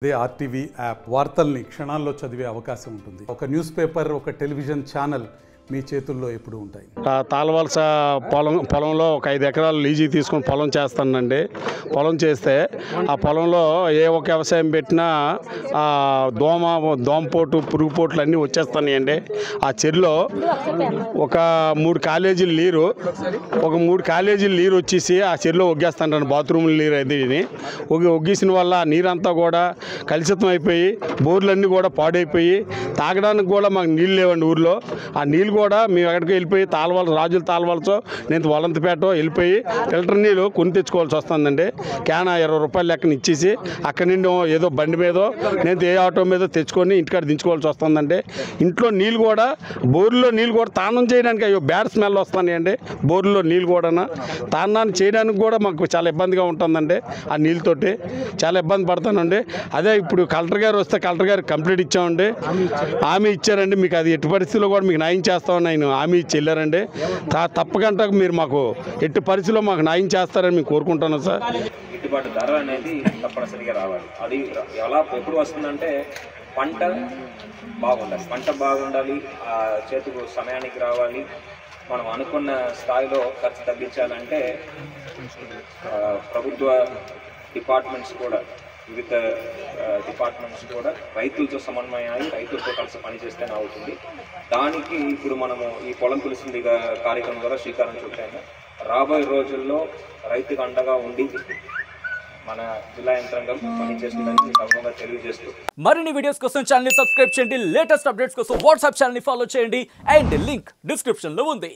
అదే RTV app వార్తల్ని క్షణాల్లో చదివే అవకాశం ఉంటుంది. ఒక న్యూస్ పేపర్, ఒక టెలివిజన్ ఛానల్ మీ చేతుల్లో ఎప్పుడు ఉంటాయి. తాళవలస పొలంలో ఒక 5 ఎకరాలు లీజీ తీసుకొని పొలం చేస్తానండి. పొలం చేస్తే ఆ పొలంలో ఏ ఒక వ్యవసాయం పెట్టినా దోమపోటు పురుగుపోట్లు అన్నీ వచ్చేస్తాయండి. ఆ చెరులో ఒక 3 కాలేజీలు నీరు వచ్చేసి ఆ చెరులో ఒగ్గేస్తాను. బాత్రూమ్ నీరు అది ఒగ్గేసిన వల్ల ఆ నీరంతా కూడా కలుషితం అయిపోయి బోర్లన్నీ కూడా పాడైపోయి తాగడానికి కూడా మాకు నీళ్ళు లేవండి ఊర్లో. ఆ నీళ్ళు కూడా మేము ఎక్కడికి వెళ్ళిపోయి రాజుల తాళవలసో నేను వలంతపేట వెళ్ళిపోయి ఫిల్టర్ నీళ్ళు కొని తెచ్చుకోవాల్సి వస్తుందండి. క్యాన్ 20 రూపాయలు లెక్కన ఇచ్చేసి అక్కడి నుండి ఏదో బండి మీదో నేను ఏ ఆటో మీదో తెచ్చుకొని ఇంటికాడ దించుకోవాల్సి వస్తుందండి. ఇంట్లో నీళ్ళు కూడా బోర్లో నీళ్ళు కూడా తానం చేయడానికి అయ్యో బ్యాడ్ స్మెల్ వస్తున్నాయండి. బోర్లో నీళ్ళు కూడా తానాన్ని చేయడానికి కూడా మాకు చాలా ఇబ్బందిగా ఉంటుందండి. ఆ నీళ్ళతోటి చాలా ఇబ్బంది పడతానండి. అదే ఇప్పుడు కలెక్టర్ గారు వస్తే కలెక్టర్ గారు కంప్లీట్ ఇచ్చామండి, హామీ ఇచ్చారండి. మీకు అది ఎట్టి పరిస్థితుల్లో కూడా మీకు న్యాయం చేస్తామని ఆయన హామీ ఇచ్చి వెళ్ళారండి. తప్పకుండా మీరు మాకు ఎట్టి పరిస్థితుల్లో మాకు న్యాయం చేస్తారని మేము కోరుకుంటున్నాం సార్. గిట్టుబాటు ధర అనేది తప్పనిసరిగా రావాలి. అది ఎప్పుడు వస్తుందంటే పంట బాగుండాలి, ఆ చేతికి సమయానికి రావాలి. మనం అనుకున్న స్థాయిలో ఖర్చు తగ్గించాలంటే ప్రభుత్వ డిపార్ట్మెంట్స్ కూడా వివిధ డిపార్ట్మెంట్స్ కూడా రైతులతో సమన్వయం అయ్యి రైతులతో కలిసి పనిచేస్తేనే అవుతుంది. దానికి ఇప్పుడు మనము ఈ పొలం తులసింది కార్యక్రమం ద్వారా శ్రీకారం చుట్టాము. రాబోయే రోజుల్లో రైతుకు అండగా ఉండి మన జిల్లా యంత్రాంగం పనిచేస్తుందని తప్పకుండా తెలియజేస్తూ మరిన్ని వీడియోస్ కోసం ఛానల్ ని సబ్స్క్రైబ్ చేయండి. లేటెస్ట్ అప్డేట్స్ కోసం వాట్సాప్ ఛానల్ ని ఫాలో చేయండి. అండ్ లింక్ డిస్క్రిప్షన్ లో ఉంది.